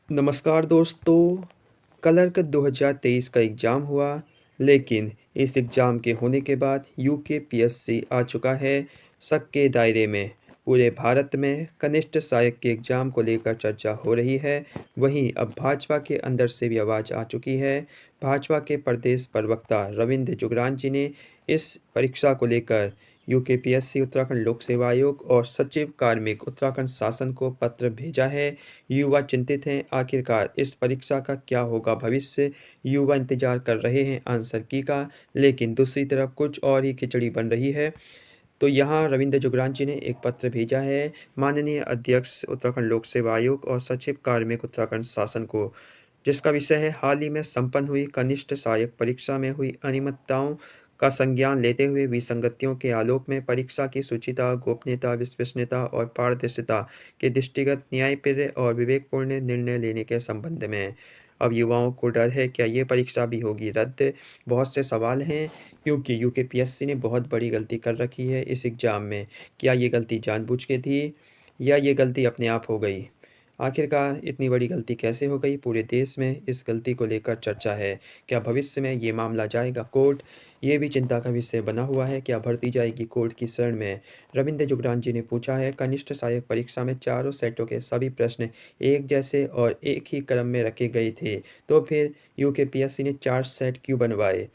नमस्कार दोस्तों। क्लर्क 2023 का एग्ज़ाम हुआ, लेकिन इस एग्ज़ाम के होने के बाद यूकेपीएससी आ चुका है शक के दायरे में। पूरे भारत में कनिष्ठ सहायक के एग्ज़ाम को लेकर चर्चा हो रही है। वहीं अब भाजपा के अंदर से भी आवाज़ आ चुकी है। भाजपा के प्रदेश प्रवक्ता रविंद्र जुगरान जी ने इस परीक्षा को लेकर यूकेपीएससी, उत्तराखंड लोक सेवा आयोग और सचिव कार्मिक उत्तराखंड शासन को पत्र भेजा है। युवा चिंतित हैं, आखिरकार इस परीक्षा का क्या होगा भविष्य। युवा इंतजार कर रहे हैं आंसर की का, लेकिन दूसरी तरफ कुछ और ही खिचड़ी बन रही है। तो यहाँ रविंद्र जुगरान जी ने एक पत्र भेजा है माननीय अध्यक्ष उत्तराखंड लोक सेवा आयोग और सचिव कार्मिक उत्तराखंड शासन को, जिसका विषय है हाल ही में संपन्न हुई कनिष्ठ सहायक परीक्षा में हुई अनियमितताओं का संज्ञान लेते हुए विसंगतियों के आलोक में परीक्षा की शुचिता, गोपनीयता, विश्वसनीयता और पारदर्शिता के दृष्टिगत न्यायप्रिय और विवेकपूर्ण निर्णय लेने के संबंध में। अब युवाओं को डर है, क्या ये परीक्षा भी होगी रद्द? बहुत से सवाल हैं, क्योंकि यूकेपीएससी ने बहुत बड़ी गलती कर रखी है इस एग्ज़ाम में। क्या ये गलती जानबूझ के थी या ये गलती अपने आप हो गई? आखिरकार इतनी बड़ी गलती कैसे हो गई? पूरे देश में इस गलती को लेकर चर्चा है। क्या भविष्य में ये मामला जाएगा कोर्ट? ये भी चिंता का विषय बना हुआ है। क्या भर्ती जाएगी कोर्ट की शरण में? रविंद्र जुगरान जी ने पूछा है, कनिष्ठ सहायक परीक्षा में चारों सेटों के सभी प्रश्न एक जैसे और एक ही क्रम में रखे गए थे, तो फिर यूकेपीएससी ने 4 सेट क्यों बनवाए?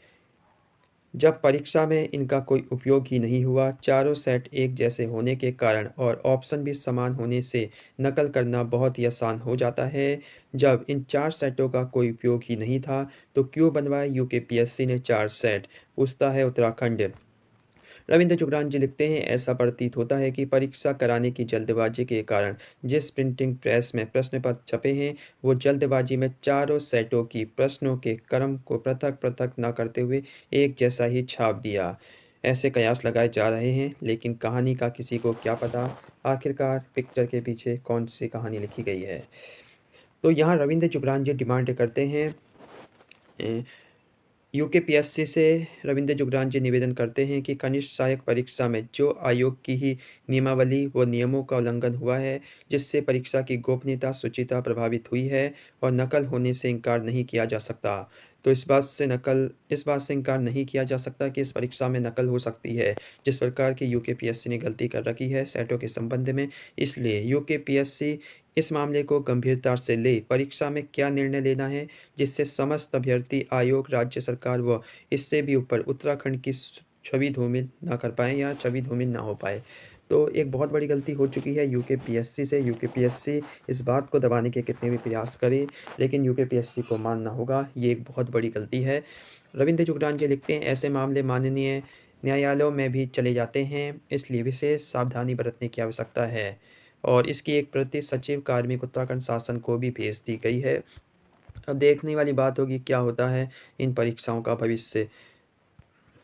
जब परीक्षा में इनका कोई उपयोग ही नहीं हुआ। चारों सेट एक जैसे होने के कारण और ऑप्शन भी समान होने से नकल करना बहुत ही आसान हो जाता है। जब इन 4 सेटों का कोई उपयोग ही नहीं था, तो क्यों बनवाए यूकेपीएससी ने 4 सेट? पूछता है उत्तराखंड। रविंद्र जुगरान जी लिखते हैं, ऐसा प्रतीत होता है कि परीक्षा कराने की जल्दबाजी के कारण जिस प्रिंटिंग प्रेस में प्रश्न पत्र छपे हैं, वो जल्दबाजी में चारों सेटों की प्रश्नों के क्रम को पृथक पृथक न करते हुए एक जैसा ही छाप दिया। ऐसे कयास लगाए जा रहे हैं, लेकिन कहानी का किसी को क्या पता, आखिरकार पिक्चर के पीछे कौन सी कहानी लिखी गई है। तो यहाँ रविंद्र जुगरान जी डिमांड करते हैं, यूकेपीएससी से रविंद्र जुगरान जी निवेदन करते हैं कि कनिष्ठ सहायक परीक्षा में जो आयोग की ही नियमावली व नियमों का उल्लंघन हुआ है, जिससे परीक्षा की गोपनीयता, शुचिता प्रभावित हुई है और नकल होने से इनकार नहीं किया जा सकता। तो इस बात से इनकार नहीं किया जा सकता कि इस परीक्षा में नकल हो सकती है, जिस प्रकार की यूकेपीएससी ने गलती कर रखी है सेटों के संबंध में। इसलिए यूकेपीएससी इस मामले को गंभीरता से ले परीक्षा में क्या निर्णय लेना है, जिससे समस्त अभ्यर्थी, आयोग, राज्य सरकार व इससे भी ऊपर उत्तराखंड की छवि धूमिल ना कर पाएँ या छवि धूमिल ना हो पाए। तो एक बहुत बड़ी गलती हो चुकी है यूकेपीएससी से। यूकेपीएससी इस बात को दबाने के कितने भी प्रयास करे, लेकिन यूकेपीएससी को मानना होगा ये एक बहुत बड़ी गलती है। रविंद्र जुगरान जी लिखते हैं, ऐसे मामले माननीय न्यायालयों में भी चले जाते हैं, इसलिए विशेष सावधानी बरतने की आवश्यकता है और इसकी एक प्रति सचिव कार्मिक उत्तराखंड शासन को भी भेज दी गई है। अब देखने वाली बात होगी क्या होता है इन परीक्षाओं का भविष्य।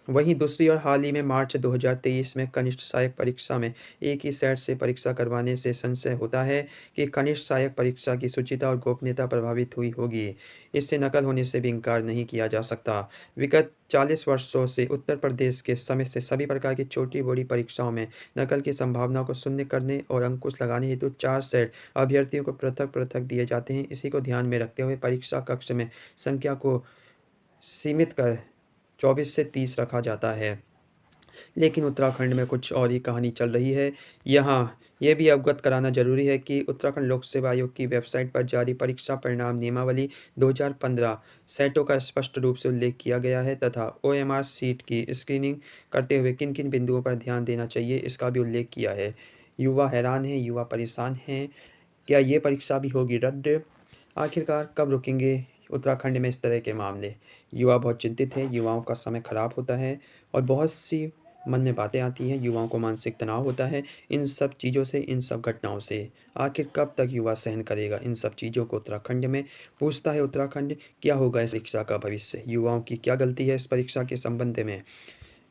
वहीं दूसरी ओर हाल ही में मार्च 2023 में कनिष्ठ सहायक परीक्षा में एक ही सेट से परीक्षा करवाने से संशय होता है कि कनिष्ठ सहायक परीक्षा की शुचिता और गोपनीयता प्रभावित हुई होगी। इससे नकल होने से भी इनकार नहीं किया जा सकता। विगत 40 वर्षों से उत्तर प्रदेश के समय से सभी प्रकार की छोटी बड़ी परीक्षाओं में नकल की संभावना को शून्य करने और अंकुश लगाने हेतु 4 सेट अभ्यर्थियों को पृथक पृथक दिए जाते हैं। इसी को ध्यान में रखते हुए परीक्षा कक्ष में संख्या को सीमित कर 24 से 30 रखा जाता है। लेकिन उत्तराखंड में कुछ और ही कहानी चल रही है। यहाँ ये भी अवगत कराना जरूरी है कि उत्तराखंड लोक सेवा आयोग की वेबसाइट पर जारी परीक्षा परिणाम नियमावली 2015 सेटों का स्पष्ट रूप से उल्लेख किया गया है तथा ओएमआर सीट की स्क्रीनिंग करते हुए किन किन बिंदुओं पर ध्यान देना चाहिए, इसका भी उल्लेख किया है। युवा हैरान हैं, युवा परेशान हैं। क्या ये परीक्षा भी होगी रद्द? आखिरकार कब रुकेंगे उत्तराखंड में इस तरह के मामले? युवा बहुत चिंतित है, युवाओं का समय खराब होता है और बहुत सी मन में बातें आती हैं, युवाओं को मानसिक तनाव होता है इन सब चीज़ों से, इन सब घटनाओं से। आखिर कब तक युवा सहन करेगा इन सब चीज़ों को उत्तराखंड में? पूछता है उत्तराखंड, क्या होगा इस परीक्षा का भविष्य? युवाओं की क्या गलती है इस परीक्षा के संबंध में?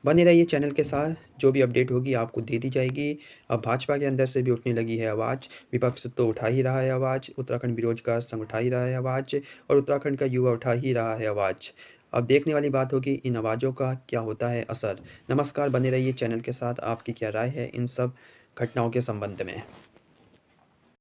बने रहिए चैनल के साथ, जो भी अपडेट होगी आपको दे दी जाएगी। अब भाजपा के अंदर से भी उठने लगी है आवाज़, विपक्ष तो उठा ही रहा है आवाज़, उत्तराखंड बेरोजगार संघ उठा ही रहा है आवाज़ और उत्तराखंड का युवा उठा ही रहा है आवाज़। अब देखने वाली बात होगी इन आवाज़ों का क्या होता है असर। नमस्कार, बने रहिए चैनल के साथ। आपकी क्या राय है इन सब घटनाओं के संबंध में?